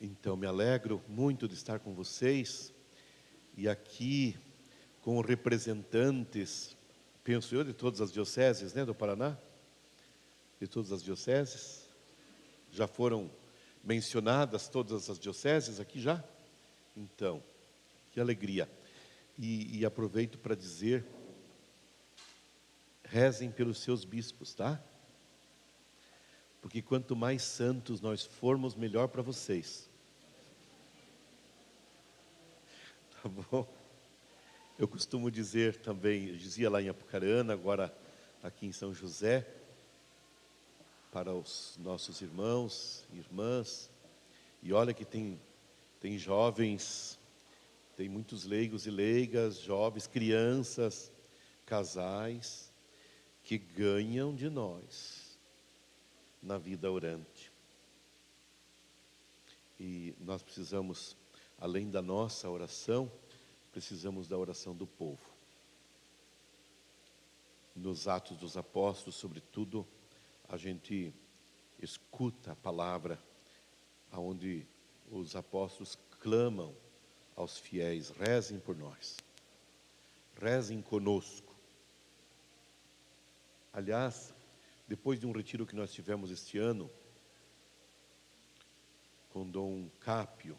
Então, me alegro muito de estar com vocês e aqui com representantes, penso eu, de todas as dioceses, né, do Paraná, de todas as dioceses. Já foram mencionadas todas as dioceses aqui já? Então, que alegria. E aproveito para dizer, rezem pelos seus bispos, tá? Porque quanto mais santos nós formos, melhor para vocês. Tá bom? Eu costumo dizer também, eu dizia lá em Apucarana, agora aqui em São José, para os nossos irmãos e irmãs, e olha que tem jovens, tem muitos leigos e leigas, jovens, crianças, casais, que ganham de nós na vida orante. E nós precisamos, além da nossa oração, precisamos da oração do povo. Nos Atos dos Apóstolos, sobretudo, a gente escuta a palavra, onde os apóstolos clamam aos fiéis: rezem por nós, rezem conosco. Aliás, depois de um retiro que nós tivemos este ano, com Dom Cápio,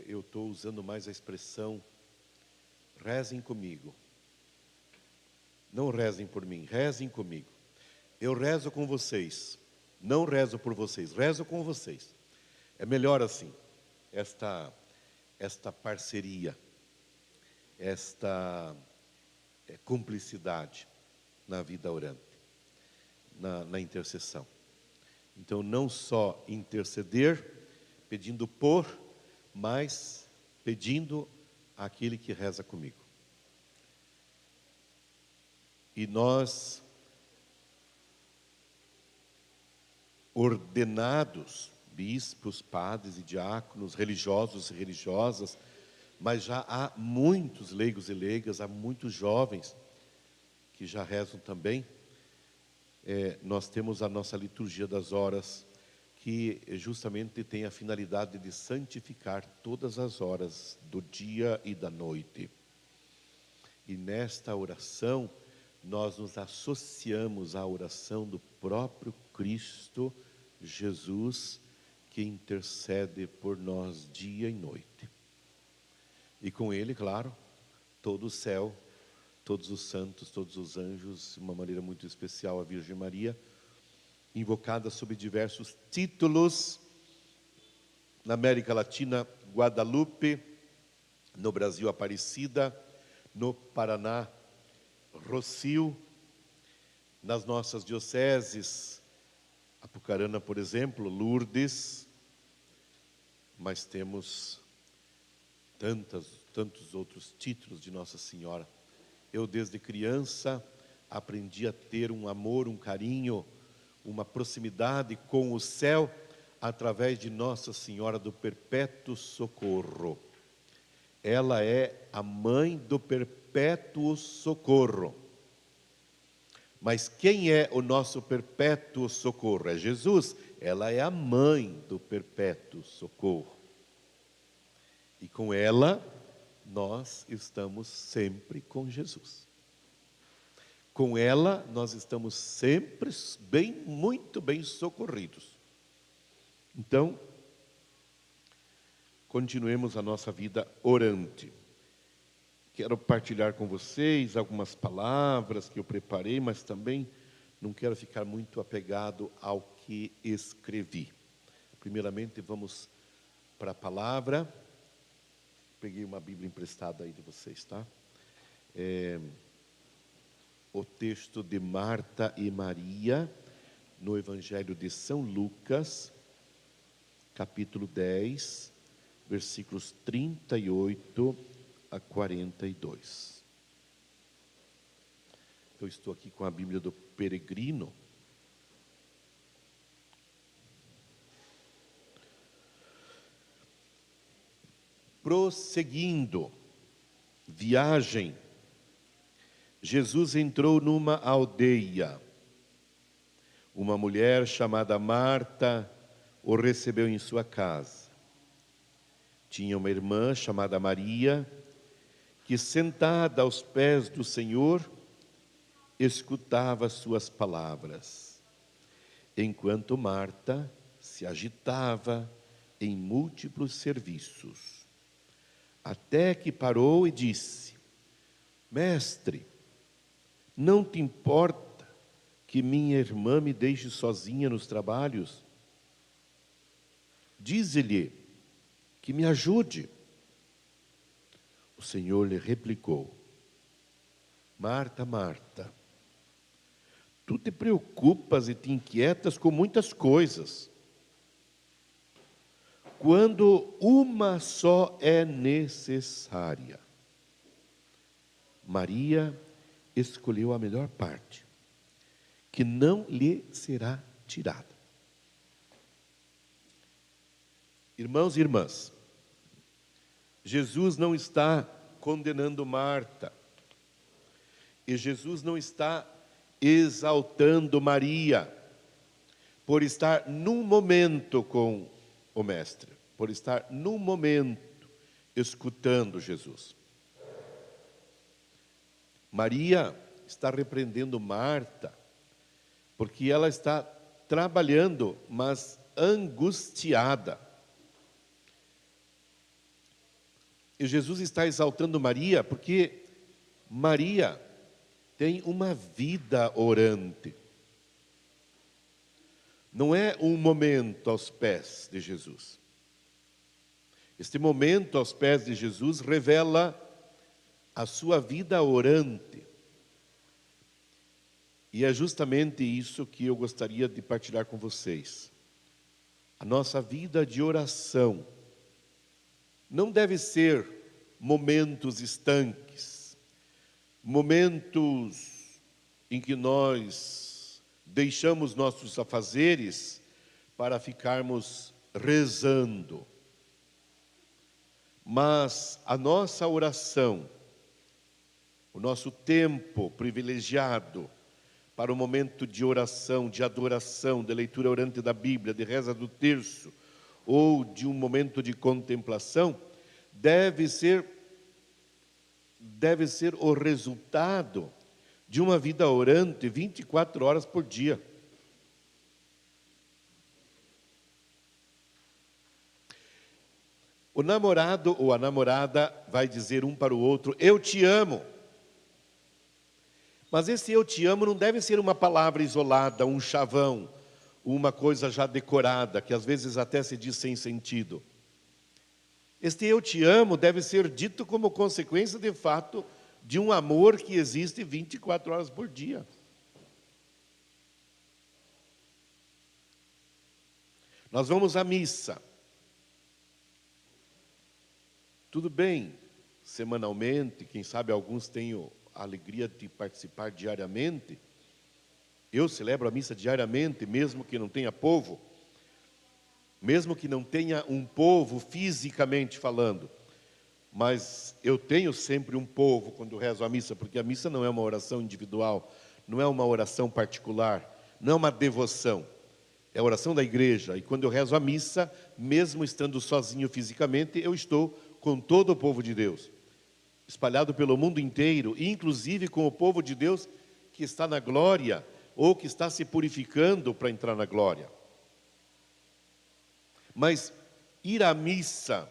eu estou usando mais a expressão rezem comigo. Não rezem por mim, rezem comigo. Eu rezo com vocês, não rezo por vocês, rezo com vocês. É melhor assim, esta parceria, esta cumplicidade na vida orante, na intercessão. Então, não só interceder, pedindo por, mas pedindo àquele que reza comigo. E nós, ordenados, bispos, padres e diáconos, religiosos e religiosas, mas já há muitos leigos e leigas, há muitos jovens que já rezam também. Nós temos a nossa liturgia das horas, que justamente tem a finalidade de santificar todas as horas do dia e da noite. E nesta oração, nós nos associamos à oração do próprio Cristo Jesus, que intercede por nós dia e noite. E com Ele, claro, todo o céu, todos os santos, todos os anjos, de uma maneira muito especial a Virgem Maria, invocada sob diversos títulos, na América Latina, Guadalupe, no Brasil, Aparecida, no Paraná, Rocio, nas nossas dioceses, Apucarana, por exemplo, Lourdes, mas temos tantos outros títulos de Nossa Senhora. Eu, desde criança, aprendi a ter um amor, um carinho, uma proximidade com o céu, através de Nossa Senhora do Perpétuo Socorro. Ela é a mãe do Perpétuo Socorro. Mas quem é o nosso Perpétuo Socorro? É Jesus. Ela é a mãe do Perpétuo Socorro. E com ela, nós estamos sempre com Jesus. Com ela, nós estamos sempre muito bem socorridos. Então, continuemos a nossa vida orante. Quero partilhar com vocês algumas palavras que eu preparei, mas também não quero ficar muito apegado ao que escrevi. Primeiramente, vamos para a palavra. Peguei uma Bíblia emprestada aí de vocês, tá? O texto de Marta e Maria, no Evangelho de São Lucas, capítulo 10, versículos 38 a 42. Eu estou aqui com a Bíblia do Peregrino. Prosseguindo, viagem, Jesus entrou numa aldeia. Uma mulher chamada Marta o recebeu em sua casa. Tinha uma irmã chamada Maria, que sentada aos pés do Senhor, escutava suas palavras, enquanto Marta se agitava em múltiplos serviços. Até que parou e disse: Mestre, não te importa que minha irmã me deixe sozinha nos trabalhos? Dize-lhe que me ajude. O Senhor lhe replicou: Marta, Marta, tu te preocupas e te inquietas com muitas coisas, quando uma só é necessária. Maria escolheu a melhor parte, que não lhe será tirada. Irmãos e irmãs, Jesus não está condenando Marta, e Jesus não está exaltando Maria, por estar num momento com o Mestre, por estar num momento escutando Jesus. Maria está repreendendo Marta, porque ela está trabalhando, mas angustiada. E Jesus está exaltando Maria, porque Maria tem uma vida orante. Não é um momento aos pés de Jesus. Este momento aos pés de Jesus revela a sua vida orante. E é justamente isso que eu gostaria de partilhar com vocês. A nossa vida de oração não deve ser momentos estanques, momentos em que nós deixamos nossos afazeres para ficarmos rezando. Mas a nossa oração, o nosso tempo privilegiado para o momento de oração, de adoração, de leitura orante da Bíblia, de reza do terço, ou de um momento de contemplação, deve ser o resultado de uma vida orante 24 horas por dia. O namorado ou a namorada vai dizer um para o outro: eu te amo. Mas esse eu te amo não deve ser uma palavra isolada, um chavão, uma coisa já decorada, que às vezes até se diz sem sentido. Este eu te amo deve ser dito como consequência, de fato, de um amor que existe 24 horas por dia. Nós vamos à missa. Tudo bem, semanalmente, quem sabe alguns tenham a alegria de participar diariamente. Eu celebro a missa diariamente, mesmo que não tenha povo, mesmo que não tenha um povo fisicamente falando, mas eu tenho sempre um povo quando rezo a missa, porque a missa não é uma oração individual, não é uma oração particular, não é uma devoção, é a oração da igreja. E quando eu rezo a missa, mesmo estando sozinho fisicamente, eu estou com todo o povo de Deus, espalhado pelo mundo inteiro, e inclusive com o povo de Deus que está na glória, ou que está se purificando para entrar na glória. Mas ir à missa,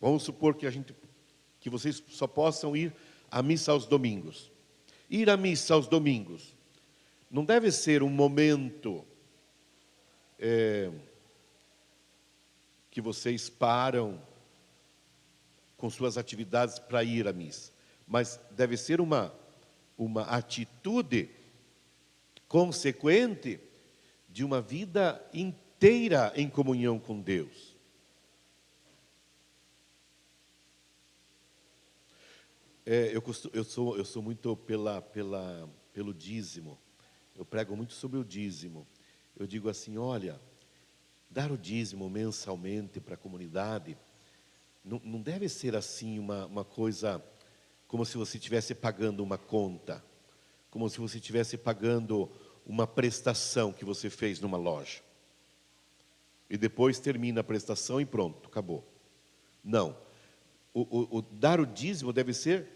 vamos supor que vocês só possam ir à missa aos domingos. Ir à missa aos domingos não deve ser um momento que vocês param com suas atividades para ir à missa, mas deve ser uma atitude consequente de uma vida inteira em comunhão com Deus. Eu sou muito pelo dízimo. Eu prego muito sobre o dízimo. Eu digo assim: olha, dar o dízimo mensalmente para a comunidade não deve ser assim uma coisa como se você estivesse pagando uma conta, como se você estivesse pagando uma prestação que você fez numa loja. e depois termina a prestação e pronto, acabou. Não. O dar o dízimo deve ser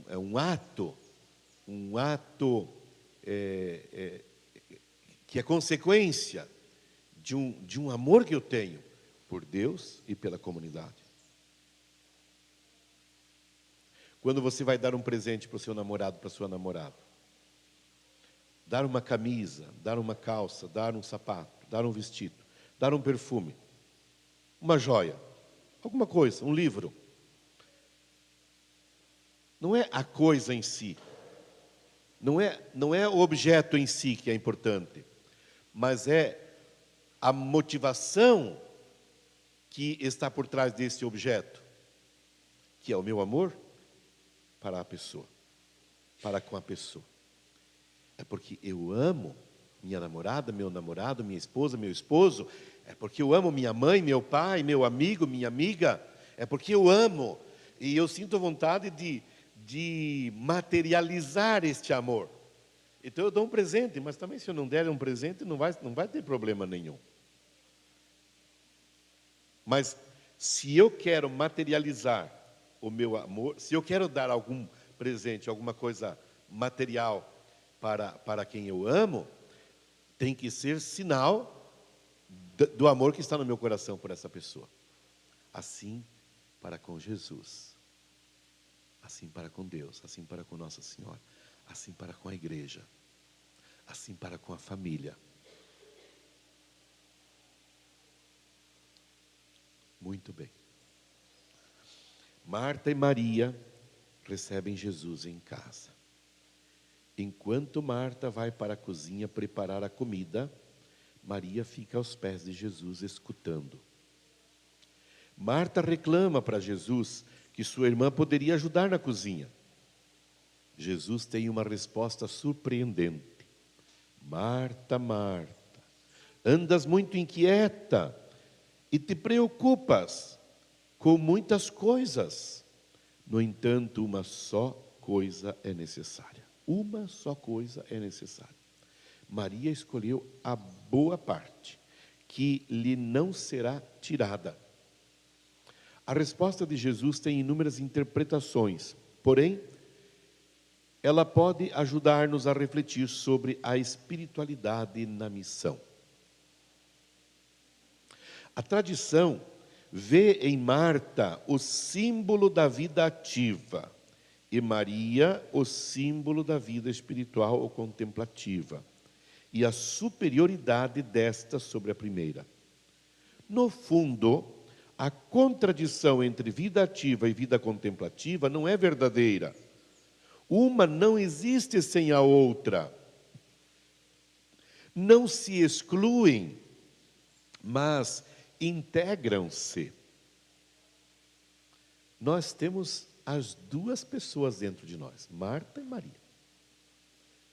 um ato que é consequência de um amor que eu tenho por Deus e pela comunidade. Quando você vai dar um presente para o seu namorado, para a sua namorada, dar uma camisa, dar uma calça, dar um sapato, dar um vestido, dar um perfume, uma joia, alguma coisa, um livro. Não é a coisa em si, não é o objeto em si que é importante, mas é a motivação que está por trás desse objeto, que é o meu amor para a pessoa, para com a pessoa. É porque eu amo minha namorada, meu namorado, minha esposa, meu esposo. É porque eu amo minha mãe, meu pai, meu amigo, minha amiga. É porque eu amo. E eu sinto vontade de materializar este amor. Então eu dou um presente, mas também se eu não der um presente, não vai ter problema nenhum. Mas se eu quero materializar o meu amor, se eu quero dar algum presente, alguma coisa material para quem eu amo, tem que ser sinal do amor que está no meu coração por essa pessoa. Assim para com Jesus, assim para com Deus, assim para com Nossa Senhora, assim para com a igreja, assim para com a família. Muito bem. Marta e Maria recebem Jesus em casa. Enquanto Marta vai para a cozinha preparar a comida, Maria fica aos pés de Jesus escutando. Marta reclama para Jesus que sua irmã poderia ajudar na cozinha. Jesus tem uma resposta surpreendente. Marta, Marta, andas muito inquieta e te preocupas com muitas coisas. No entanto, uma só coisa é necessária. Uma só coisa é necessária. Maria escolheu a boa parte, que lhe não será tirada. A resposta de Jesus tem inúmeras interpretações, porém, ela pode ajudar-nos a refletir sobre a espiritualidade na missão. A tradição vê em Marta o símbolo da vida ativa e Maria o símbolo da vida espiritual ou contemplativa e a superioridade desta sobre a primeira. No fundo, a contradição entre vida ativa e vida contemplativa não é verdadeira. Uma não existe sem a outra. Não se excluem, mas integram-se. Nós temos as duas pessoas dentro de nós, Marta e Maria.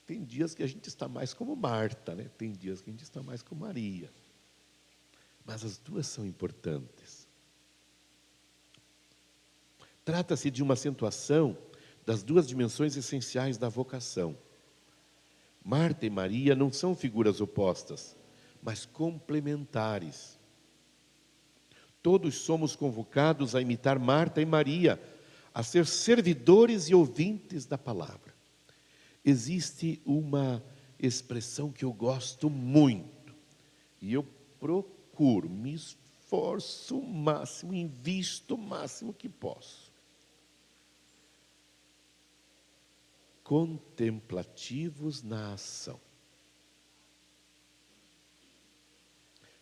Tem dias que a gente está mais como Marta, né? Tem dias que a gente está mais como Maria. Mas as duas são importantes. Trata-se de uma acentuação das duas dimensões essenciais da vocação. Marta e Maria não são figuras opostas, mas complementares. Todos somos convocados a imitar Marta e Maria, a ser servidores e ouvintes da palavra. Existe uma expressão que eu gosto muito, e eu procuro, me esforço o máximo, invisto o máximo que posso. Contemplativos na ação.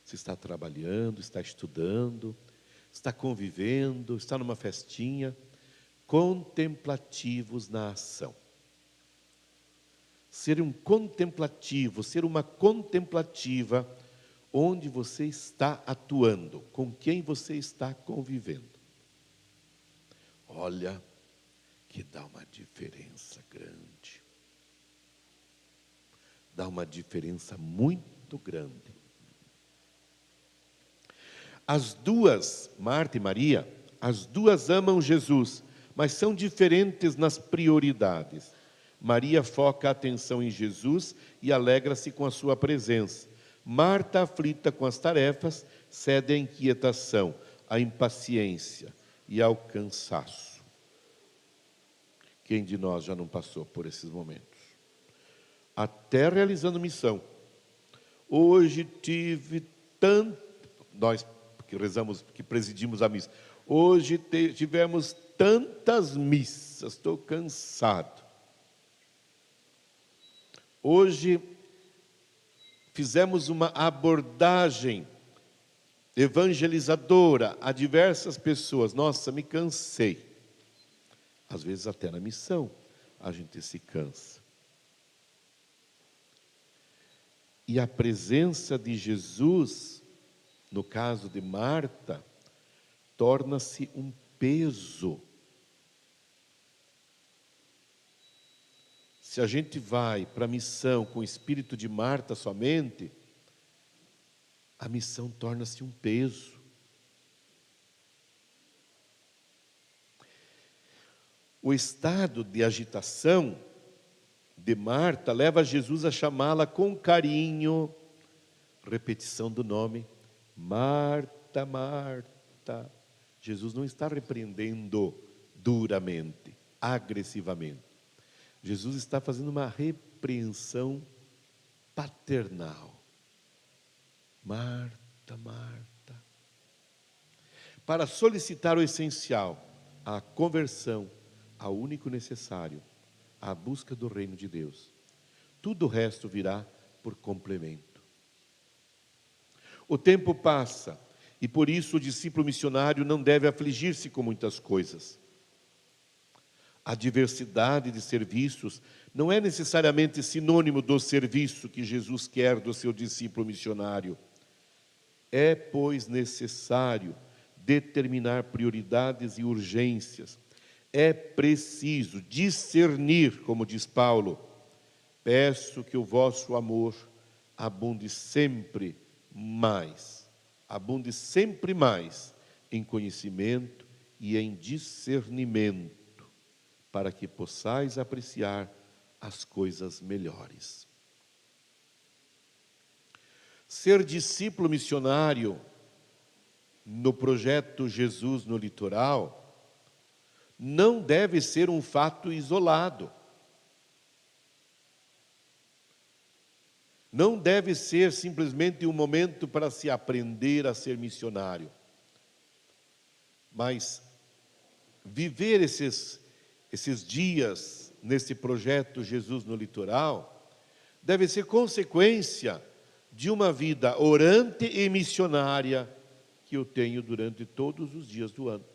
Você está trabalhando, está estudando, está convivendo, está numa festinha. Contemplativos na ação. Ser um contemplativo, ser uma contemplativa, onde você está atuando, com quem você está convivendo. Olha, que dá uma diferença grande. Dá uma diferença muito grande. As duas, Marta e Maria, as duas amam Jesus, mas são diferentes nas prioridades. Maria foca a atenção em Jesus e alegra-se com a sua presença. Marta, aflita com as tarefas, cede à inquietação, à impaciência e ao cansaço. Quem de nós já não passou por esses momentos? Até realizando missão. Hoje tive tanto... Nós que rezamos, que presidimos a missa. Hoje tivemos tantas missas, estou cansado. Hoje fizemos uma abordagem evangelizadora a diversas pessoas. Nossa, me cansei. Às vezes até na missão a gente se cansa. E a presença de Jesus, no caso de Marta, torna-se um peso. Se a gente vai para a missão com o espírito de Marta somente, a missão torna-se um peso. O estado de agitação de Marta leva Jesus a chamá-la com carinho, repetição do nome, Marta, Marta. Jesus não está repreendendo duramente, agressivamente. Jesus está fazendo uma repreensão paternal. Marta, Marta. Para solicitar o essencial, a conversão, ao único necessário, a busca do reino de Deus. Tudo o resto virá por complemento. O tempo passa e por isso o discípulo missionário não deve afligir-se com muitas coisas. A diversidade de serviços não é necessariamente sinônimo do serviço que Jesus quer do seu discípulo missionário. É, pois, necessário determinar prioridades e urgências. É preciso discernir, como diz Paulo, peço que o vosso amor abunde sempre mais em conhecimento e em discernimento, para que possais apreciar as coisas melhores. Ser discípulo missionário no projeto Jesus no Litoral não deve ser um fato isolado. Não deve ser simplesmente um momento para se aprender a ser missionário. Mas viver esses dias nesse projeto Jesus no Litoral deve ser consequência de uma vida orante e missionária que eu tenho durante todos os dias do ano.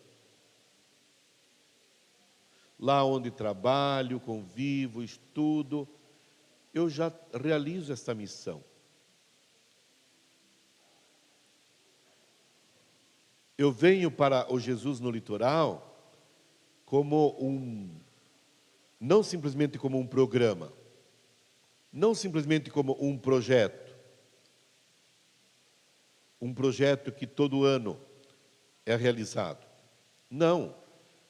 Lá onde trabalho, convivo, estudo, eu já realizo esta missão. Eu venho para o Jesus no Litoral como não simplesmente como um programa, não simplesmente como um projeto que todo ano é realizado. Não,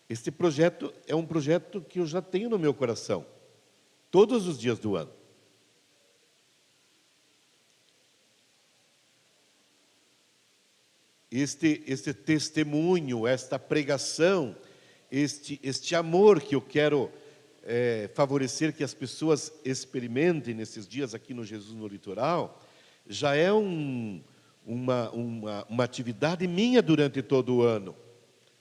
este projeto é um projeto que eu já tenho no meu coração, todos os dias do ano. Este testemunho, esta pregação, este amor que eu quero favorecer que as pessoas experimentem nesses dias aqui no Jesus no Litoral, já é uma atividade minha durante todo o ano,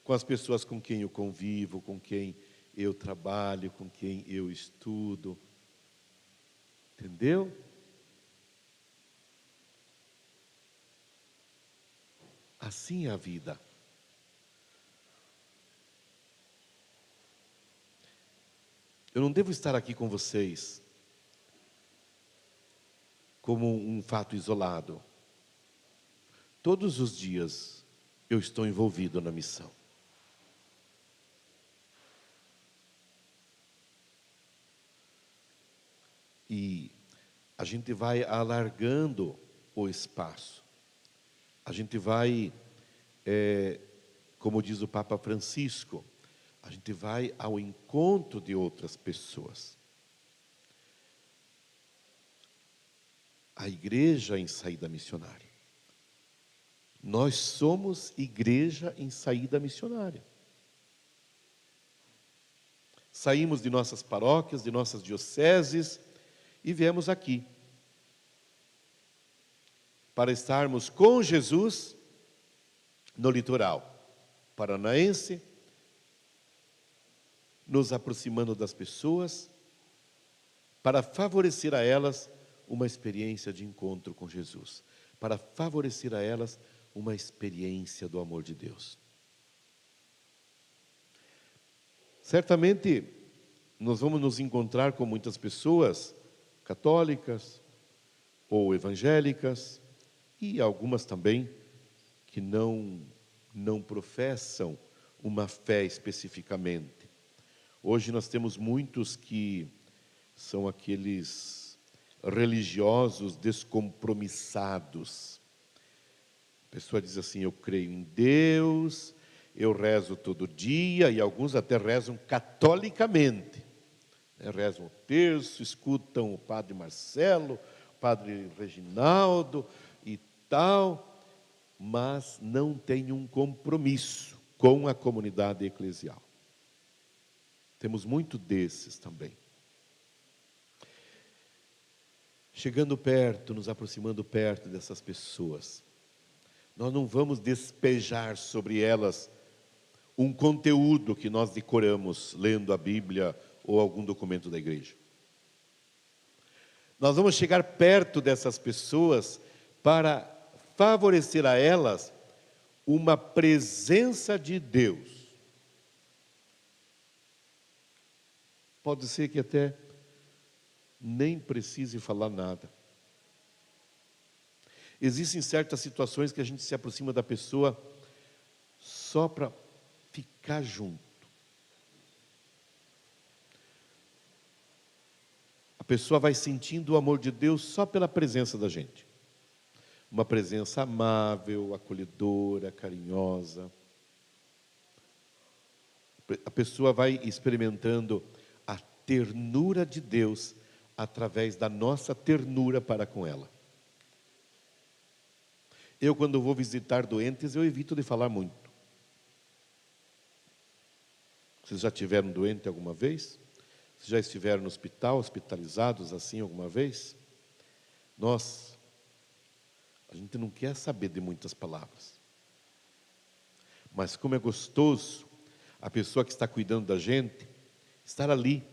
com as pessoas com quem eu convivo, com quem eu trabalho, com quem eu estudo. Entendeu? Assim é a vida. Eu não devo estar aqui com vocês como um fato isolado. Todos os dias eu estou envolvido na missão. E a gente vai alargando o espaço. A gente vai, como diz o Papa Francisco, a gente vai ao encontro de outras pessoas. a igreja em saída missionária. Nós somos igreja em saída missionária. Saímos de nossas paróquias, de nossas dioceses e viemos aqui para estarmos com Jesus no litoral paranaense, nos aproximando das pessoas, para favorecer a elas uma experiência de encontro com Jesus, para favorecer a elas uma experiência do amor de Deus. Certamente, nós vamos nos encontrar com muitas pessoas católicas ou evangélicas, e algumas também que não professam uma fé especificamente. Hoje nós temos muitos que são aqueles religiosos descompromissados. A pessoa diz assim: eu creio em Deus, eu rezo todo dia, e alguns até rezam catolicamente. Rezam o terço, escutam o padre Marcelo, o padre Reginaldo e tal, mas não tem um compromisso com a comunidade eclesial. Temos muito desses também. Chegando perto, nos aproximando perto dessas pessoas, nós não vamos despejar sobre elas um conteúdo que nós decoramos lendo a Bíblia ou algum documento da igreja. Nós vamos chegar perto dessas pessoas para favorecer a elas uma presença de Deus. Pode ser que até nem precise falar nada. Existem certas situações que a gente se aproxima da pessoa só para ficar junto. A pessoa vai sentindo o amor de Deus só pela presença da gente. Uma presença amável, acolhedora, carinhosa. A pessoa vai experimentando a ternura de Deus através da nossa ternura para com ela. Eu, quando vou visitar doentes, eu evito de falar muito. Vocês já tiveram doente alguma vez? Vocês já estiveram no hospital, hospitalizados assim alguma vez? A gente não quer saber de muitas palavras. Mas como é gostoso a pessoa que está cuidando da gente estar ali,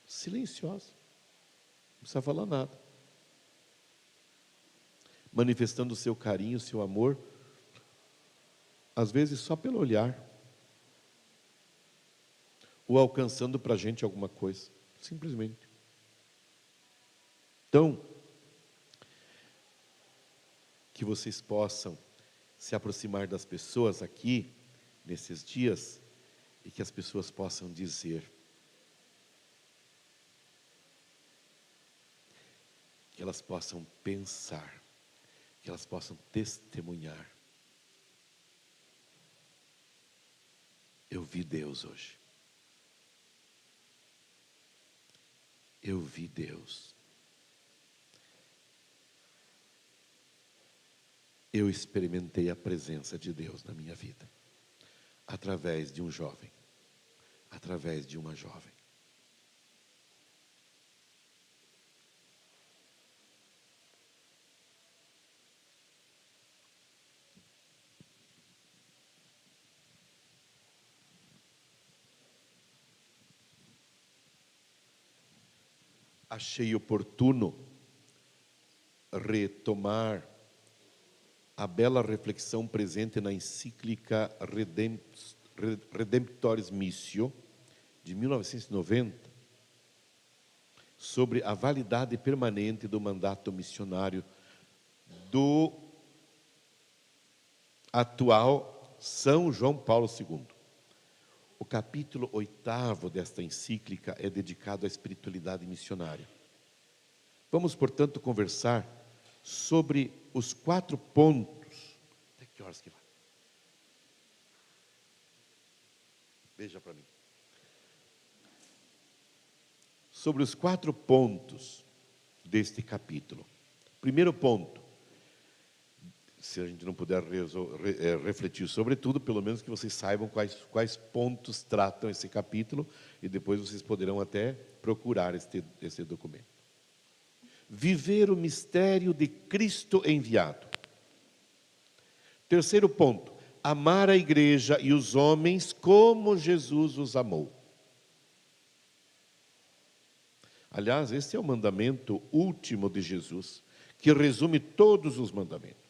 silenciosa, não precisa falar nada, manifestando o seu carinho, o seu amor, às vezes só pelo olhar, ou alcançando para a gente alguma coisa, simplesmente. Então, que vocês possam se aproximar das pessoas aqui, nesses dias, e que as pessoas possam dizer: que elas possam pensar, que elas possam testemunhar: eu vi Deus hoje. Eu vi Deus. Eu experimentei a presença de Deus na minha vida, através de um jovem, através de uma jovem. Achei oportuno retomar a bela reflexão presente na encíclica Redemptoris Missio, de 1990, sobre a validade permanente do mandato missionário do atual São João Paulo II. O capítulo 8º desta encíclica é dedicado à espiritualidade missionária. Vamos, portanto, conversar sobre os 4 pontos. Até que horas que vai? Veja para mim. Sobre os 4 pontos deste capítulo. Primeiro ponto, se a gente não puder refletir sobre tudo, pelo menos que vocês saibam quais pontos tratam esse capítulo, e depois vocês poderão até procurar esse documento. Viver o mistério de Cristo enviado. Terceiro ponto, amar a igreja e os homens como Jesus os amou. Aliás, esse é o mandamento último de Jesus, que resume todos os mandamentos.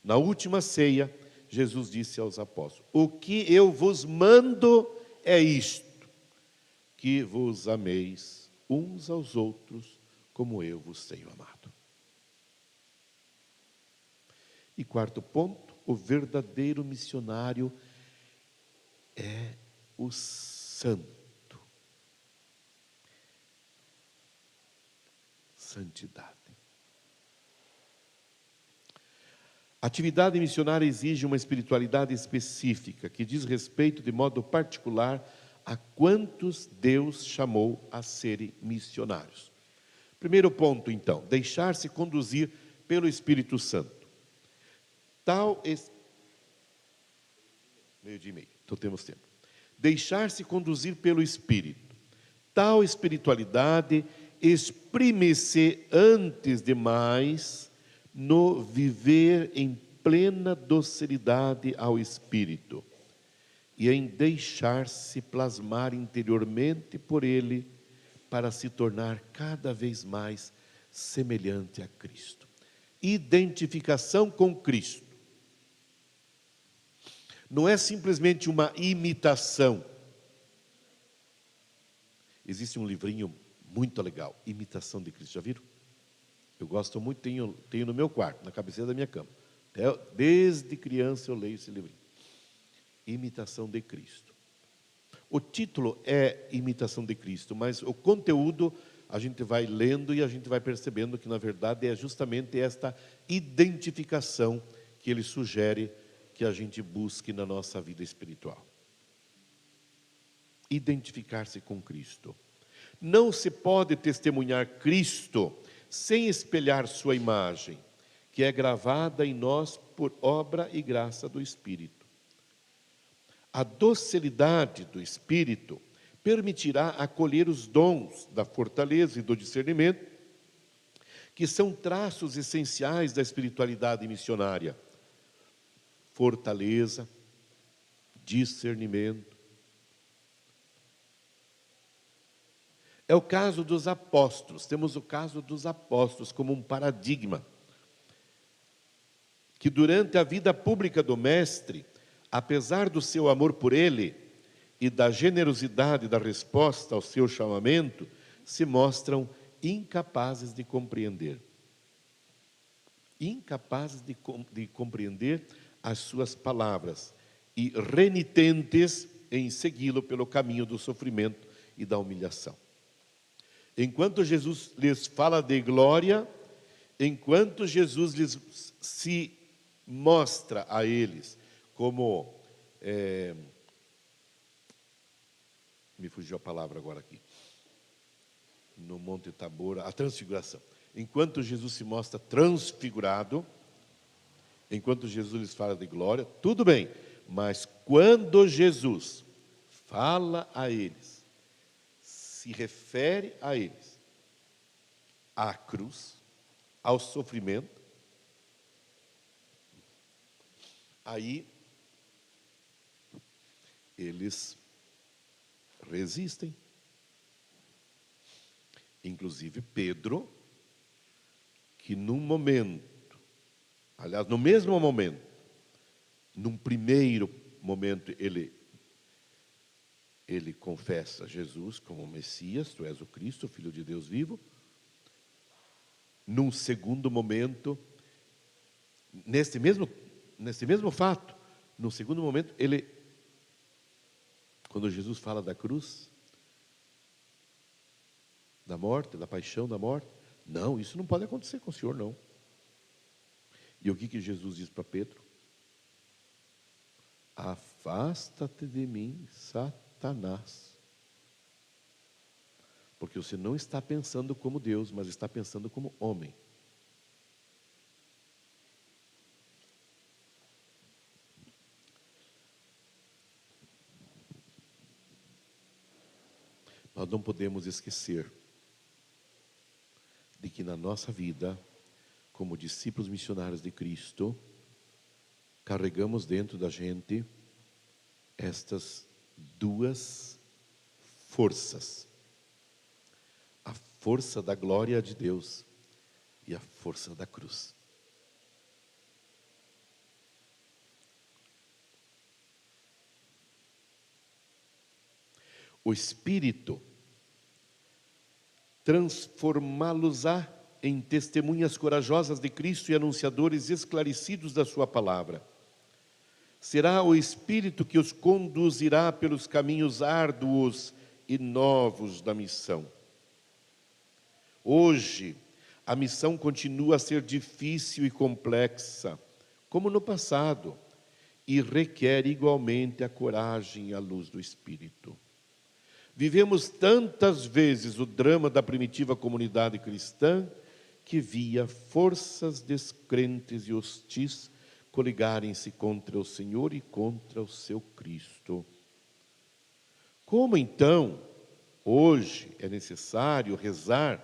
Na última ceia, Jesus disse aos apóstolos: o que eu vos mando é isto, que vos ameis uns aos outros, como eu vos tenho amado. E quarto ponto, o verdadeiro missionário é o santo. Santidade. A atividade missionária exige uma espiritualidade específica, que diz respeito de modo particular a quantos Deus chamou a serem missionários. Primeiro ponto, então, deixar-se conduzir pelo Espírito Santo. Meio-dia e meio, então temos tempo. Deixar-se conduzir pelo Espírito. Tal espiritualidade exprime-se antes de mais no viver em plena docilidade ao Espírito e em deixar-se plasmar interiormente por Ele para se tornar cada vez mais semelhante a Cristo. Identificação com Cristo. Não é simplesmente uma imitação. Existe um livrinho muito legal, Imitação de Cristo, já viram? Eu gosto muito, tenho no meu quarto, na cabeceira da minha cama. Desde criança eu leio esse livrinho. Imitação de Cristo. O título é Imitação de Cristo, mas o conteúdo a gente vai lendo e a gente vai percebendo que, na verdade, é justamente esta identificação que ele sugere que a gente busque na nossa vida espiritual. Identificar-se com Cristo. Não se pode testemunhar Cristo sem espelhar sua imagem, que é gravada em nós por obra e graça do Espírito. A docilidade do Espírito permitirá acolher os dons da fortaleza e do discernimento, que são traços essenciais da espiritualidade missionária. Fortaleza, discernimento. É o caso dos apóstolos, temos o caso dos apóstolos como um paradigma, que durante a vida pública do Mestre, apesar do seu amor por ele e da generosidade da resposta ao seu chamamento, se mostram incapazes de compreender. Incapazes de compreender as suas palavras e renitentes em segui-lo pelo caminho do sofrimento e da humilhação. Enquanto Jesus lhes fala de glória, enquanto Jesus lhes se mostra a eles como... me fugiu a palavra agora aqui. No Monte Tabor, a transfiguração. Enquanto Jesus se mostra transfigurado, enquanto Jesus lhes fala de glória, tudo bem. Mas quando Jesus fala a eles, se refere a eles, à cruz, ao sofrimento, aí eles resistem. Inclusive Pedro, que num momento, aliás, no mesmo momento, num primeiro momento, ele confessa Jesus como Messias, tu és o Cristo, o Filho de Deus vivo. Num segundo momento, nesse mesmo fato, no segundo momento, quando Jesus fala da cruz, da morte, da paixão, da morte, não, isso não pode acontecer com o Senhor, não. E o que Jesus diz para Pedro? Afasta-te de mim, Satanás. Porque você não está pensando como Deus, mas está pensando como homem. Nós não podemos esquecer de que na nossa vida, como discípulos missionários de Cristo, carregamos dentro da gente estas duas forças: a força da glória de Deus e a força da cruz. O Espírito transformá-los-á em testemunhas corajosas de Cristo e anunciadores esclarecidos da sua palavra. Será o Espírito que os conduzirá pelos caminhos árduos e novos da missão. Hoje, a missão continua a ser difícil e complexa, como no passado, e requer igualmente a coragem e a luz do Espírito. Vivemos tantas vezes o drama da primitiva comunidade cristã que via forças descrentes e hostis coligarem-se contra o Senhor e contra o seu Cristo. Como então, hoje, é necessário rezar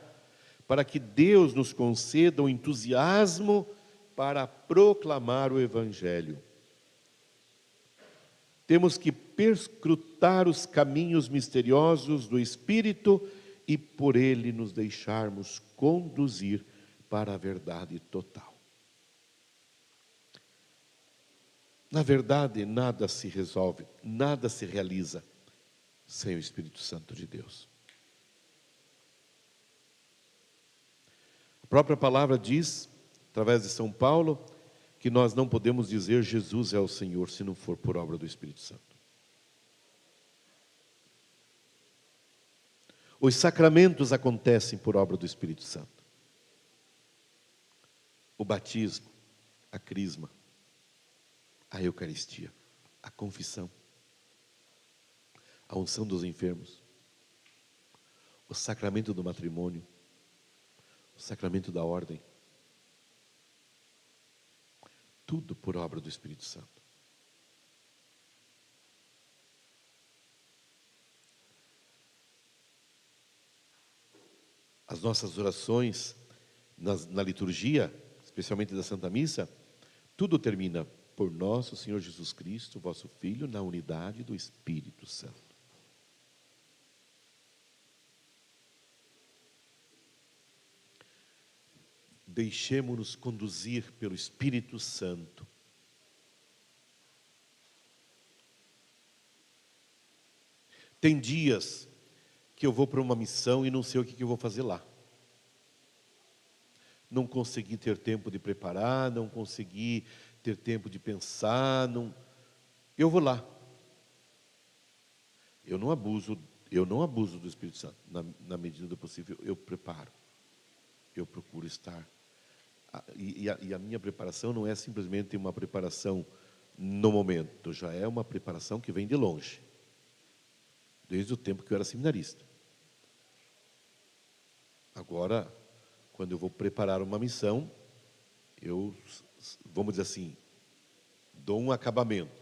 para que Deus nos conceda o entusiasmo para proclamar o Evangelho? Temos que perscrutar os caminhos misteriosos do Espírito e por ele nos deixarmos conduzir para a verdade total. Na verdade, nada se resolve, nada se realiza sem o Espírito Santo de Deus. A própria palavra diz, através de São Paulo, que nós não podemos dizer Jesus é o Senhor se não for por obra do Espírito Santo. Os sacramentos acontecem por obra do Espírito Santo. O batismo, a crisma, a Eucaristia, a confissão, a unção dos enfermos, o sacramento do matrimônio, o sacramento da ordem, tudo por obra do Espírito Santo. As nossas orações na liturgia, especialmente da Santa Missa, tudo termina por nosso Senhor Jesus Cristo, vosso Filho, na unidade do Espírito Santo. Deixemo-nos conduzir pelo Espírito Santo. Tem dias que eu vou para uma missão e não sei o que eu vou fazer lá. Não consegui ter tempo de preparar, não consegui ter tempo de pensar, eu vou lá. Eu não abuso do Espírito Santo. Na medida do possível, eu preparo. Eu procuro estar. E a minha preparação não é simplesmente uma preparação no momento, já é uma preparação que vem de longe, desde o tempo que eu era seminarista. Agora, quando eu vou preparar uma missão, eu, vamos dizer assim, dou um acabamento,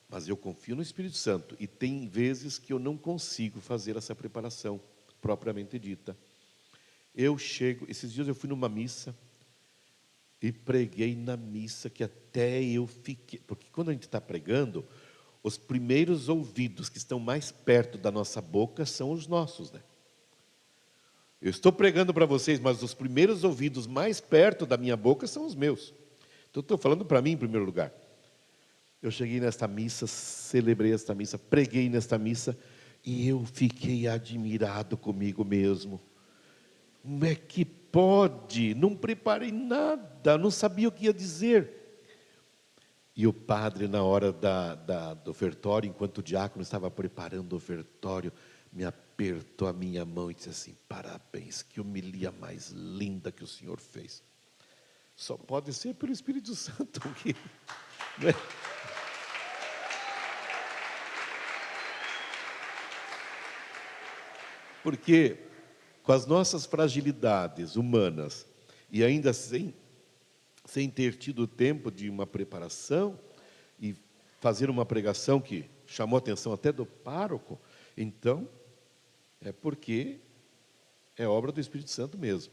mas eu confio no Espírito Santo, e tem vezes que eu não consigo fazer essa preparação propriamente dita. Esses dias eu fui numa missa, e preguei na missa que até eu fiquei... Porque quando a gente está pregando, os primeiros ouvidos que estão mais perto da nossa boca são os nossos, né? Eu estou pregando para vocês, mas os primeiros ouvidos mais perto da minha boca são os meus. Então, estou falando para mim em primeiro lugar. Eu cheguei nesta missa, celebrei esta missa, preguei nesta missa, e eu fiquei admirado comigo mesmo. Como é que pode? Não preparei nada, não sabia o que ia dizer. E o padre, na hora do ofertório, enquanto o diácono estava preparando o ofertório, me apertou a minha mão e disse assim: parabéns, que homilia mais linda que o senhor fez. Só pode ser pelo Espírito Santo. Não é? Porque com as nossas fragilidades humanas, e ainda sem ter tido tempo de uma preparação, e fazer uma pregação que chamou a atenção até do pároco, então, é porque é obra do Espírito Santo mesmo.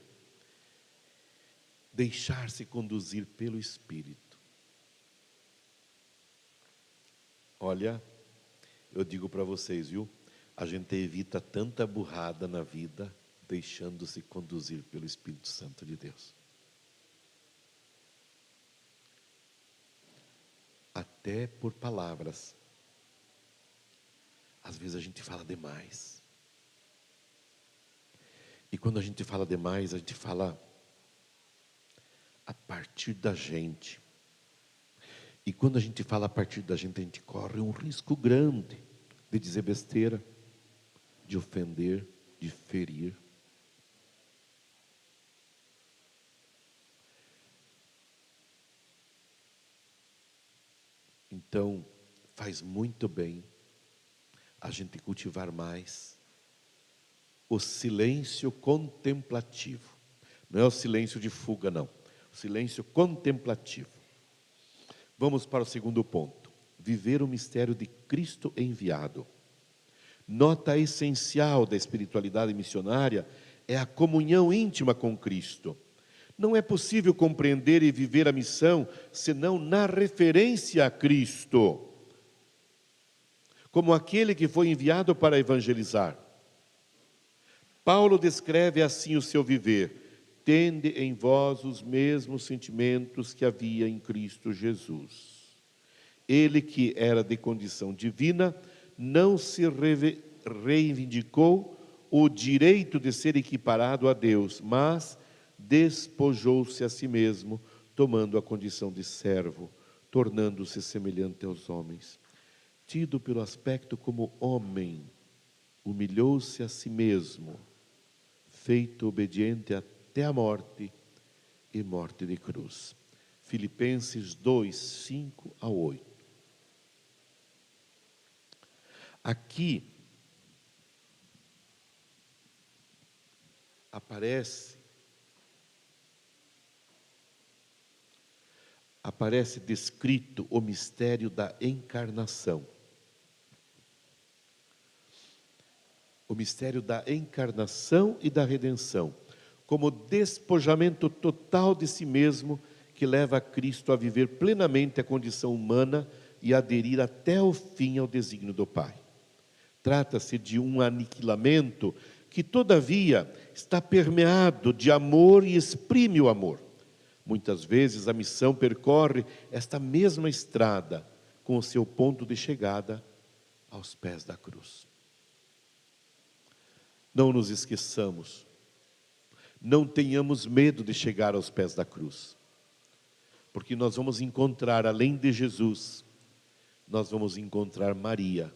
Deixar-se conduzir pelo Espírito. Olha, eu digo para vocês, viu? A gente evita tanta burrada na vida, deixando-se conduzir pelo Espírito Santo de Deus. Até por palavras. Às vezes a gente fala demais. E quando a gente fala demais, a gente fala a partir da gente. E quando a gente fala a partir da gente, a gente corre um risco grande de dizer besteira, de ofender, de ferir. Então, faz muito bem a gente cultivar mais o silêncio contemplativo. Não é o silêncio de fuga, não. O silêncio contemplativo. Vamos para o segundo ponto. Viver o mistério de Cristo enviado. Nota essencial da espiritualidade missionária é a comunhão íntima com Cristo. Não é possível compreender e viver a missão senão na referência a Cristo, como aquele que foi enviado para evangelizar. Paulo descreve assim o seu viver: tende em vós os mesmos sentimentos que havia em Cristo Jesus. Ele, que era de condição divina, não se reivindicou o direito de ser equiparado a Deus, mas despojou-se a si mesmo, tomando a condição de servo, tornando-se semelhante aos homens. Tido pelo aspecto como homem, humilhou-se a si mesmo, feito obediente até a morte e morte de cruz. Filipenses 2, 5 a 8. Aqui aparece descrito o mistério da encarnação. O mistério da encarnação e da redenção, como despojamento total de si mesmo, que leva a Cristo a viver plenamente a condição humana e aderir até o fim ao desígnio do Pai. Trata-se de um aniquilamento que, todavia, está permeado de amor e exprime o amor. Muitas vezes a missão percorre esta mesma estrada, com o seu ponto de chegada aos pés da cruz. Não nos esqueçamos, não tenhamos medo de chegar aos pés da cruz, porque nós vamos encontrar, além de Jesus, nós vamos encontrar Maria,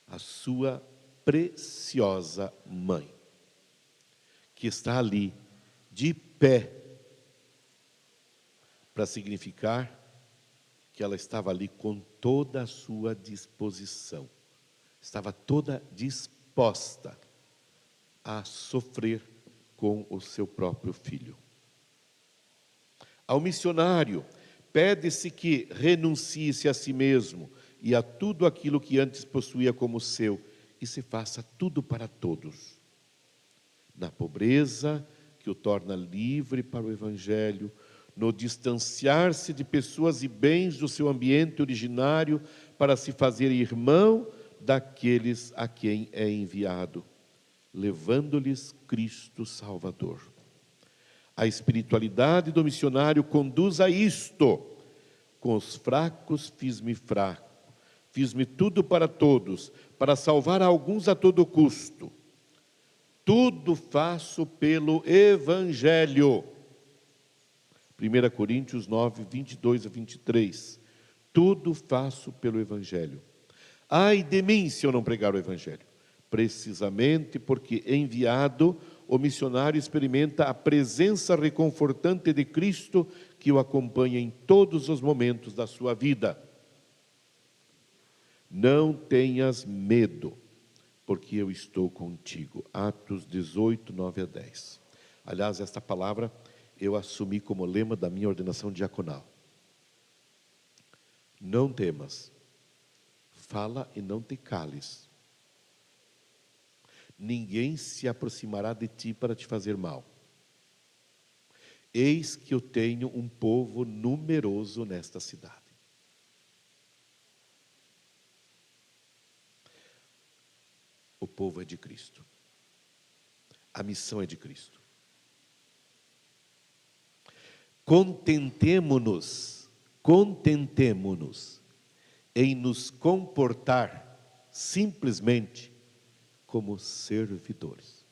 a sua preciosa mãe, que está ali, de pé, para significar que ela estava ali com toda a sua disposição, estava toda disposta a sofrer com o seu próprio filho. Ao missionário, pede-se que renuncie-se a si mesmo e a tudo aquilo que antes possuía como seu, e se faça tudo para todos. Na pobreza, que o torna livre para o Evangelho, no distanciar-se de pessoas e bens do seu ambiente originário para se fazer irmão daqueles a quem é enviado, levando-lhes Cristo Salvador. A espiritualidade do missionário conduz a isto: com os fracos fiz-me fraco, fiz-me tudo para todos, para salvar alguns a todo custo. Tudo faço pelo Evangelho. 1 Coríntios 9, 22 a 23. Tudo faço pelo Evangelho. Ai de mim se eu não pregar o Evangelho. Precisamente porque enviado, o missionário experimenta a presença reconfortante de Cristo que o acompanha em todos os momentos da sua vida. Não tenhas medo. porque eu estou contigo. Atos 18, 9 a 10. Aliás, esta palavra eu assumi como lema da minha ordenação diaconal. Não temas, fala e não te cales. Ninguém se aproximará de ti para te fazer mal. Eis que eu tenho um povo numeroso nesta cidade. O povo é de Cristo. A missão é de Cristo. Contentemo-nos em nos comportar simplesmente como servidores.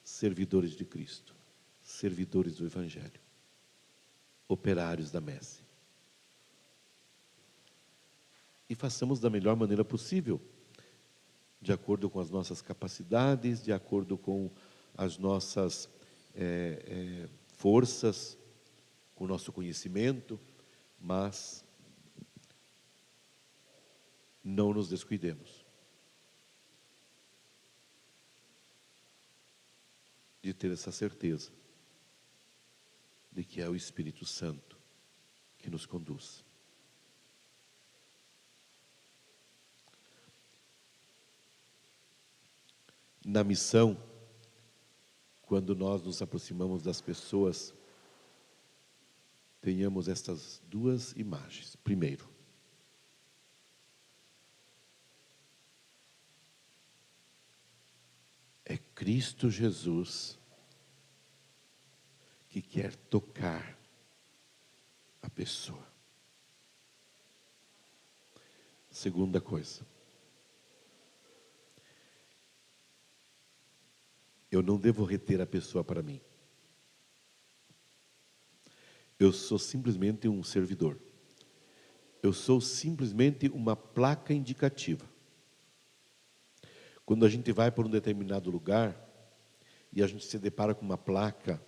Servidores de Cristo, servidores do Evangelho, operários da messe. E façamos da melhor maneira possível, de acordo com as nossas capacidades, de acordo com as nossas forças, com o nosso conhecimento, mas não nos descuidemos de ter essa certeza de que é o Espírito Santo que nos conduz. Na missão, quando nós nos aproximamos das pessoas, tenhamos estas duas imagens. Primeiro, é Cristo Jesus que quer tocar a pessoa. Segunda coisa, eu não devo reter a pessoa para mim. Eu sou simplesmente um servidor. Eu sou simplesmente uma placa indicativa. Quando a gente vai para um determinado lugar e a gente se depara com uma placa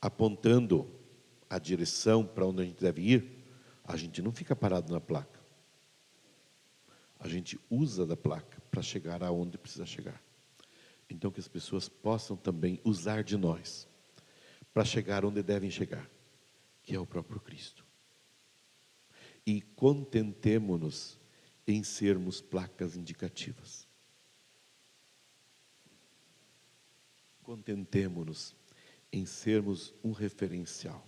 apontando a direção para onde a gente deve ir, a gente não fica parado na placa. A gente usa da placa para chegar aonde precisa chegar. Então que as pessoas possam também usar de nós para chegar onde devem chegar, que é o próprio Cristo. E contentemo-nos em sermos placas indicativas. Contentemo-nos em sermos um referencial.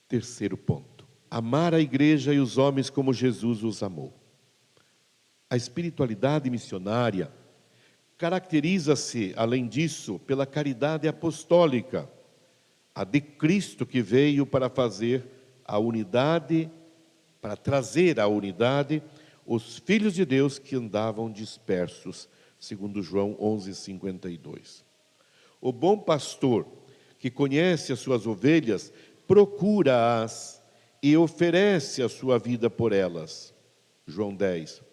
Terceiro ponto, amar a igreja e os homens como Jesus os amou. A espiritualidade missionária caracteriza-se, além disso, pela caridade apostólica, a de Cristo que veio para fazer a unidade, para trazer à unidade os filhos de Deus que andavam dispersos, segundo João 11:52. O bom pastor, que conhece as suas ovelhas, procura-as e oferece a sua vida por elas. João 10.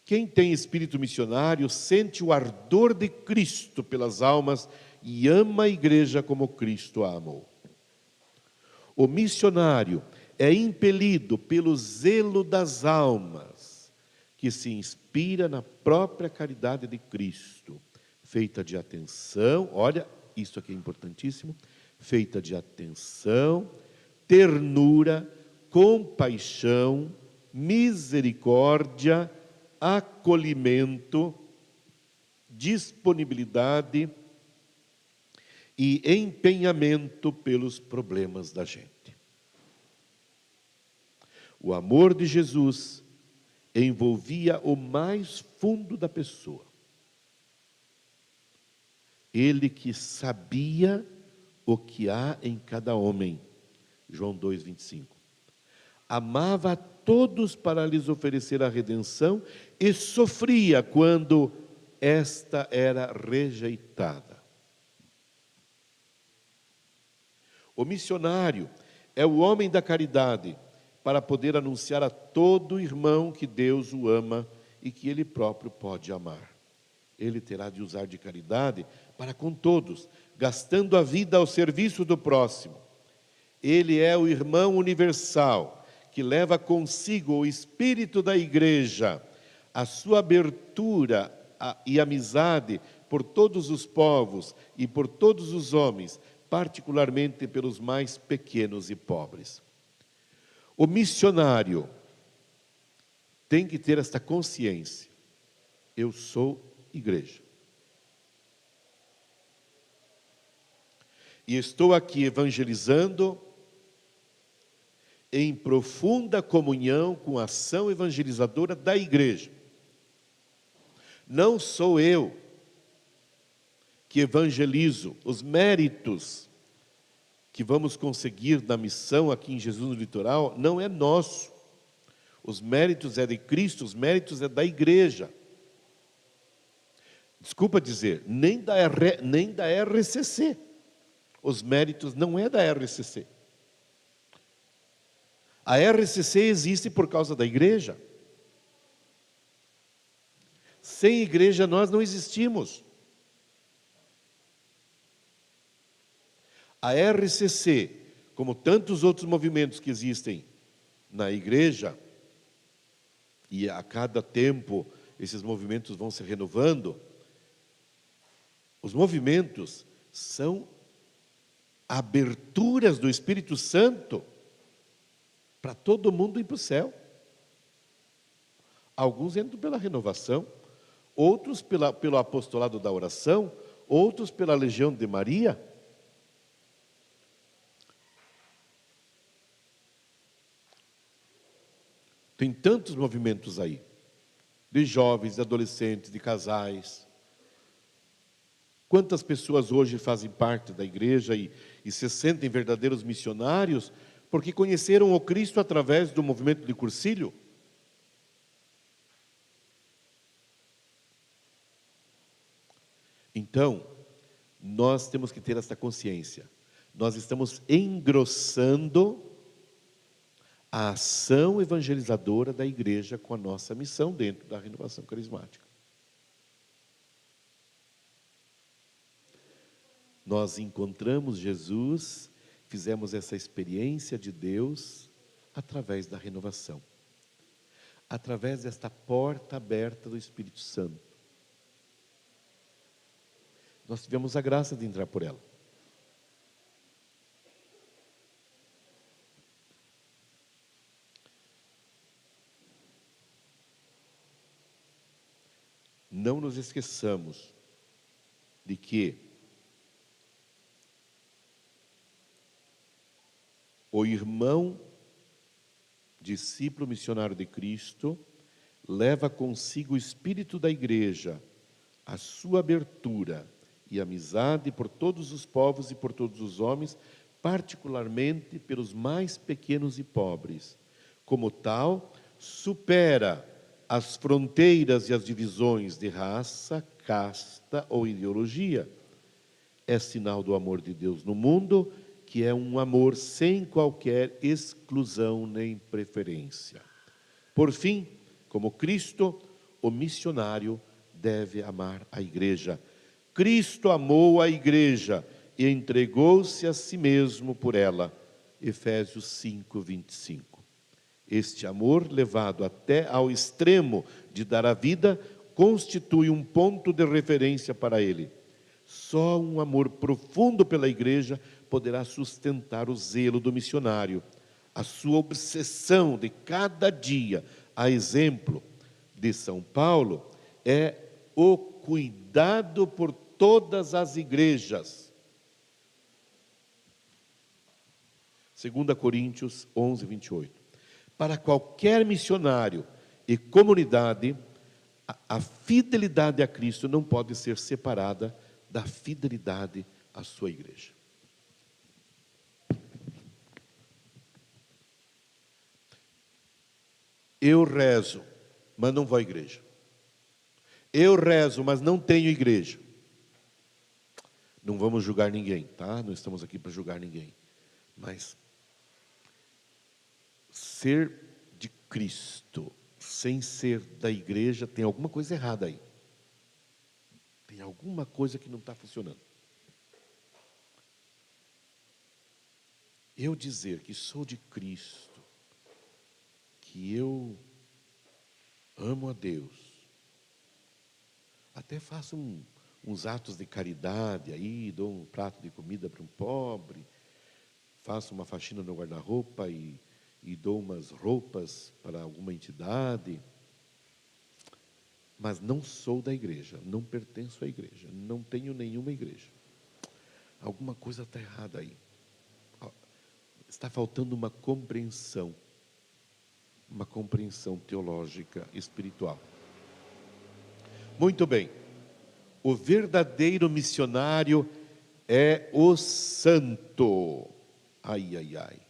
Quem tem espírito missionário sente o ardor de Cristo pelas almas e ama a igreja como Cristo a amou. O missionário é impelido pelo zelo das almas, que se inspira na própria caridade de Cristo, feita de atenção, olha, isso aqui é importantíssimo, feita de atenção, ternura, compaixão, misericórdia, acolhimento, disponibilidade e empenhamento pelos problemas da gente. O amor de Jesus envolvia o mais fundo da pessoa. Ele que sabia o que há em cada homem. João 2:25. Amava a todos para lhes oferecer a redenção e sofria quando esta era rejeitada. O missionário é o homem da caridade para poder anunciar a todo irmão que Deus o ama e que ele próprio pode amar. Ele terá de usar de caridade para com todos, gastando a vida ao serviço do próximo. Ele é o irmão universal, que leva consigo o espírito da igreja, a sua abertura e amizade por todos os povos e por todos os homens, particularmente pelos mais pequenos e pobres. O missionário tem que ter esta consciência: eu sou igreja. E estou aqui evangelizando em profunda comunhão com a ação evangelizadora da igreja. Não sou eu que evangelizo. Os méritos que vamos conseguir na missão aqui em Jesus no Litoral não é nosso. Os méritos é de Cristo, os méritos é da igreja. Desculpa dizer, nem da RCC. Os méritos não é da RCC. A RCC existe por causa da igreja. Sem igreja nós não existimos. A RCC, como tantos outros movimentos que existem na igreja, e a cada tempo esses movimentos vão se renovando, os movimentos são aberturas do Espírito Santo para todo mundo ir para o céu. Alguns entram pela renovação, outros pelo apostolado da oração, outros pela legião de Maria. Tem tantos movimentos aí, de jovens, de adolescentes, de casais. Quantas pessoas hoje fazem parte da igreja e se sentem verdadeiros missionários porque conheceram o Cristo através do movimento de Cursilho? Então, nós temos que ter essa consciência. Nós estamos engrossando a ação evangelizadora da igreja com a nossa missão dentro da renovação carismática. Nós encontramos Jesus, fizemos essa experiência de Deus através da renovação, através desta porta aberta do Espírito Santo. Nós tivemos a graça de entrar por ela. Não nos esqueçamos de que o irmão, discípulo missionário de Cristo, leva consigo o espírito da igreja, a sua abertura e amizade por todos os povos e por todos os homens, particularmente pelos mais pequenos e pobres. Como tal, supera as fronteiras e as divisões de raça, casta ou ideologia. É sinal do amor de Deus no mundo, que é um amor sem qualquer exclusão nem preferência. Por fim, como Cristo, o missionário deve amar a igreja. Cristo amou a igreja e entregou-se a si mesmo por ela. Efésios 5, 25. Este amor, levado até ao extremo de dar a vida, constitui um ponto de referência para ele. Só um amor profundo pela igreja poderá sustentar o zelo do missionário, a sua obsessão de cada dia, a exemplo de São Paulo, é o cuidado por todas as igrejas. 2 Coríntios 11, 28. Para qualquer missionário e comunidade, a fidelidade a Cristo não pode ser separada da fidelidade à sua igreja. Eu rezo, mas não vou à igreja. Eu rezo, mas não tenho igreja. Não vamos julgar ninguém, tá? Não estamos aqui para julgar ninguém. Mas ser de Cristo sem ser da igreja, tem alguma coisa errada aí. Tem alguma coisa que não está funcionando. Eu dizer que sou de Cristo, que eu amo a Deus, até faço uns atos de caridade aí, dou um prato de comida para um pobre, faço uma faxina no guarda-roupa e dou umas roupas para alguma entidade, mas não sou da igreja, não pertenço à igreja, não tenho nenhuma igreja. Alguma coisa está errada aí. Está faltando uma compreensão teológica, espiritual. Muito bem. O verdadeiro missionário é o santo. Ai, ai, ai.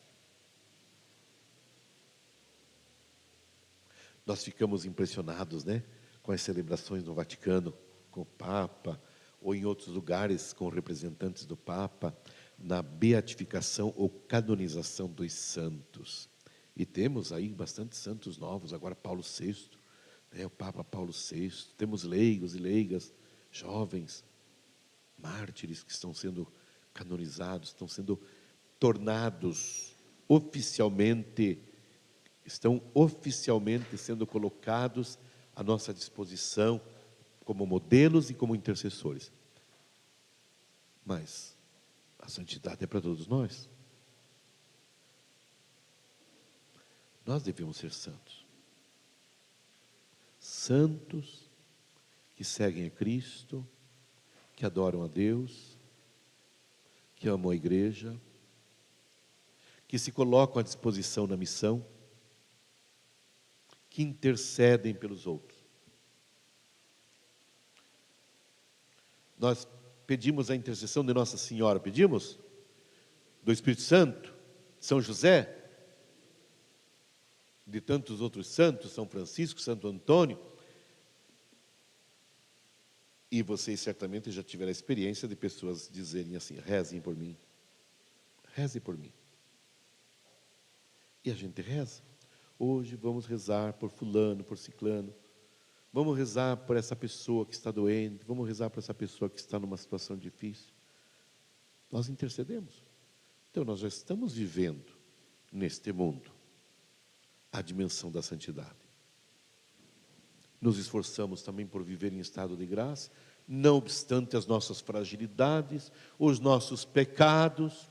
Nós ficamos impressionados, né, com as celebrações no Vaticano, com o Papa, ou em outros lugares com representantes do Papa, na beatificação ou canonização dos santos. E temos aí bastante santos novos, agora Paulo VI, né, o Papa Paulo VI, temos leigos e leigas, jovens, mártires que estão sendo canonizados, estão sendo tornados oficialmente, estão oficialmente sendo colocados à nossa disposição como modelos e como intercessores. Mas a santidade é para todos nós. Nós devemos ser santos. Santos que seguem a Cristo, que adoram a Deus, que amam a igreja, que se colocam à disposição na missão, que intercedem pelos outros. Nós pedimos a intercessão de Nossa Senhora, pedimos? Do Espírito Santo, São José, de tantos outros santos, São Francisco, Santo Antônio. E vocês certamente já tiveram a experiência de pessoas dizerem assim: rezem por mim, rezem por mim. E a gente reza. Hoje vamos rezar por fulano, por ciclano. Vamos rezar por essa pessoa que está doente. Vamos rezar por essa pessoa que está numa situação difícil. Nós intercedemos. Então, nós já estamos vivendo neste mundo a dimensão da santidade. Nos esforçamos também por viver em estado de graça, não obstante as nossas fragilidades, os nossos pecados,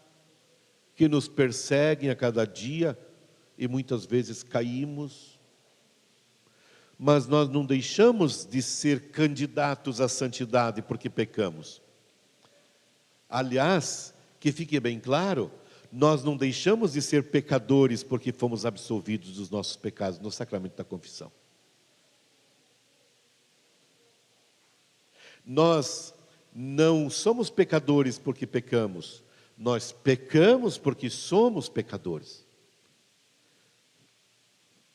que nos perseguem a cada dia, e muitas vezes caímos, mas nós não deixamos de ser candidatos à santidade porque pecamos. Aliás, que fique bem claro, nós não deixamos de ser pecadores porque fomos absolvidos dos nossos pecados no sacramento da confissão. Nós não somos pecadores porque pecamos, nós pecamos porque somos pecadores.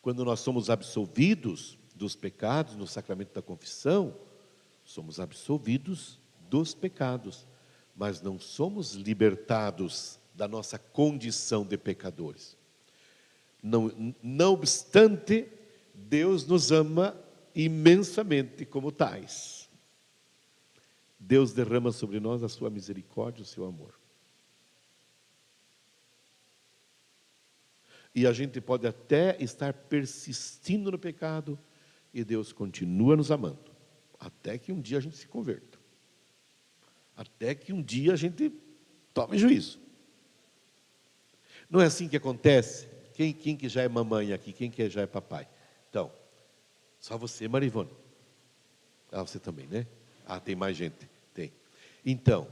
Quando nós somos absolvidos dos pecados no sacramento da confissão, somos absolvidos dos pecados, mas não somos libertados da nossa condição de pecadores. Não obstante, Deus nos ama imensamente como tais. Deus derrama sobre nós a sua misericórdia, o seu amor. E a gente pode até estar persistindo no pecado, e Deus continua nos amando, até que um dia a gente se converta. Até que um dia a gente tome juízo. Não é assim que acontece? Quem que já é mamãe aqui? Quem que já é papai? Então, só você, Marivone. Ah, você também, né? Ah, tem mais gente. Tem. Então,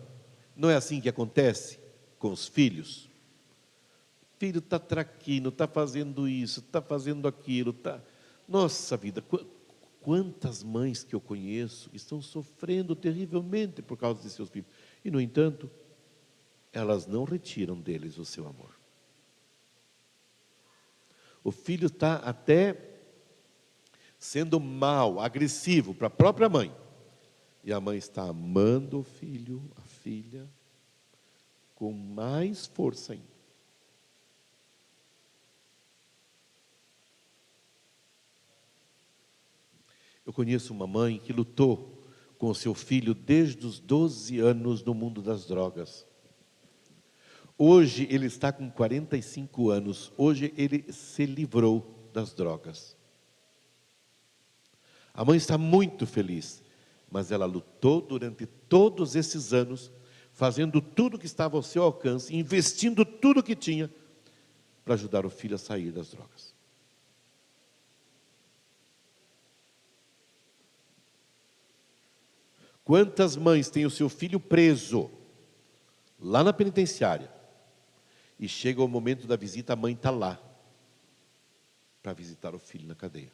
não é assim que acontece com os filhos? O filho está traquino, está fazendo isso, está fazendo aquilo, está... Nossa vida, quantas mães que eu conheço estão sofrendo terrivelmente por causa de seus filhos. E, no entanto, elas não retiram deles o seu amor. O filho está até sendo mau, agressivo para a própria mãe. E a mãe está amando o filho, a filha, com mais força ainda. Eu conheço uma mãe que lutou com o seu filho desde os 12 anos no mundo das drogas. Hoje ele está com 45 anos. Hoje ele se livrou das drogas. A mãe está muito feliz, mas ela lutou durante todos esses anos, fazendo tudo que estava ao seu alcance, investindo tudo que tinha para ajudar o filho a sair das drogas. Quantas mães têm o seu filho preso lá na penitenciária e chega o momento da visita, a mãe está lá para visitar o filho na cadeia?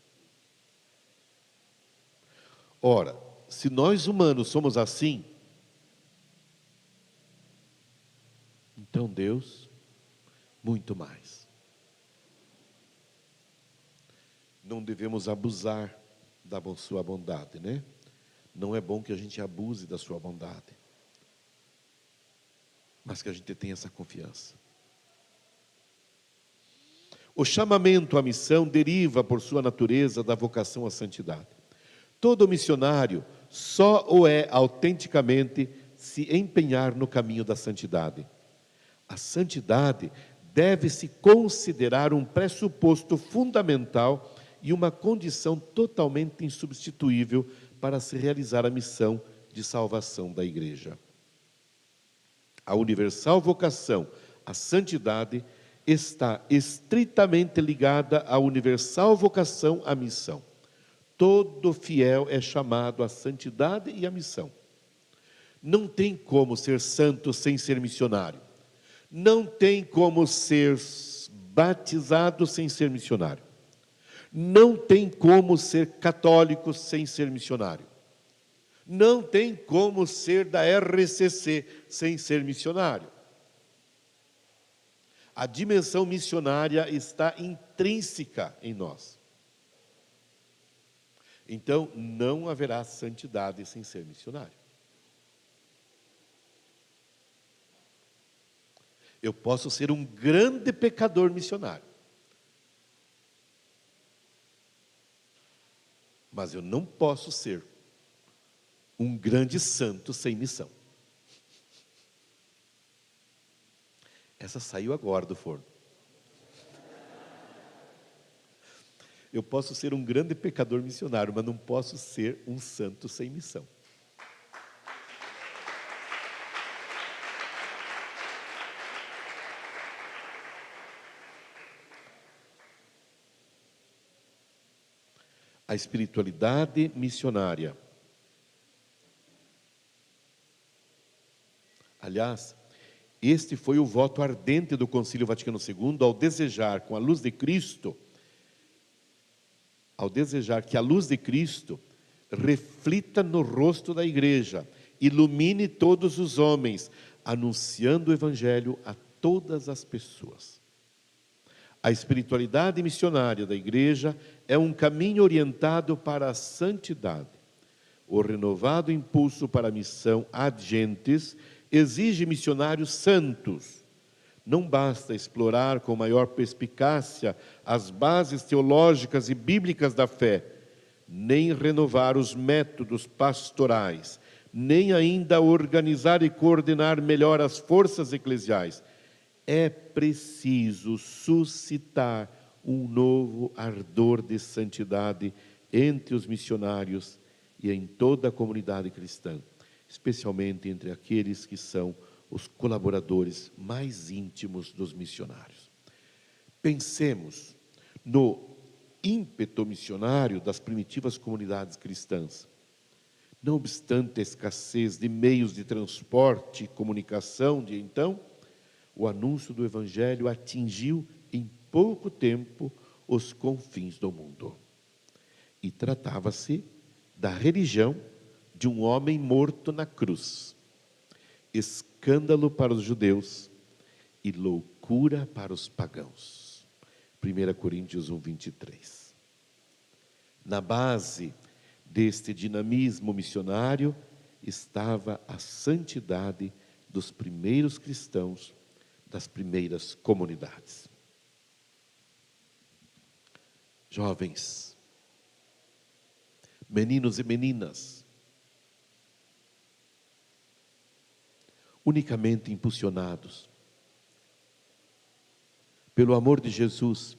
Ora, se nós humanos somos assim, então Deus, muito mais. Não devemos abusar da sua bondade, né? Não é bom que a gente abuse da sua bondade, mas que a gente tenha essa confiança. O chamamento à missão deriva, por sua natureza, da vocação à santidade. Todo missionário só o é autenticamente se empenhar no caminho da santidade. A santidade deve-se considerar um pressuposto fundamental e uma condição totalmente insubstituível para se realizar a missão de salvação da Igreja. A universal vocação à santidade está estritamente ligada à universal vocação à missão. Todo fiel é chamado à santidade e à missão. Não tem como ser santo sem ser missionário. Não tem como ser batizado sem ser missionário. Não tem como ser católico sem ser missionário. Não tem como ser da RCC sem ser missionário. A dimensão missionária está intrínseca em nós. Então, não haverá santidade sem ser missionário. Eu posso ser um grande pecador missionário, mas eu não posso ser um grande santo sem missão. Essa saiu agora do forno. Eu posso ser um grande pecador missionário, mas não posso ser um santo sem missão. A espiritualidade missionária. Aliás, este foi o voto ardente do Concílio Vaticano II ao desejar, com a luz de Cristo, ao desejar que a luz de Cristo reflita no rosto da igreja, ilumine todos os homens, anunciando o Evangelho a todas as pessoas. A espiritualidade missionária da igreja é um caminho orientado para a santidade. O renovado impulso para a missão ad gentes exige missionários santos. Não basta explorar com maior perspicácia as bases teológicas e bíblicas da fé, nem renovar os métodos pastorais, nem ainda organizar e coordenar melhor as forças eclesiais. É preciso suscitar um novo ardor de santidade entre os missionários e em toda a comunidade cristã, especialmente entre aqueles que são os colaboradores mais íntimos dos missionários. Pensemos no ímpeto missionário das primitivas comunidades cristãs. Não obstante a escassez de meios de transporte e comunicação de então, o anúncio do Evangelho atingiu em pouco tempo os confins do mundo. E tratava-se da religião de um homem morto na cruz. Escândalo para os judeus e loucura para os pagãos. 1 Coríntios 1, 23. Na base deste dinamismo missionário estava a santidade dos primeiros cristãos, das primeiras comunidades. Jovens, meninos e meninas, unicamente impulsionados pelo amor de Jesus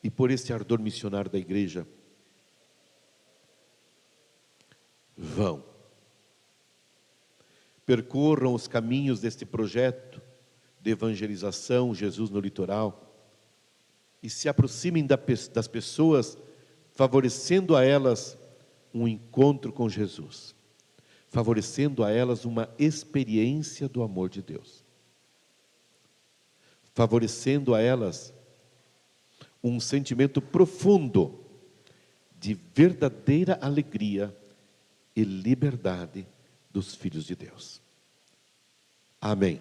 e por esse ardor missionário da igreja, vão. Percorram os caminhos deste projeto de evangelização Jesus no litoral e se aproximem das pessoas, favorecendo a elas um encontro com Jesus, favorecendo a elas uma experiência do amor de Deus, favorecendo a elas um sentimento profundo de verdadeira alegria e liberdade dos filhos de Deus. Amém.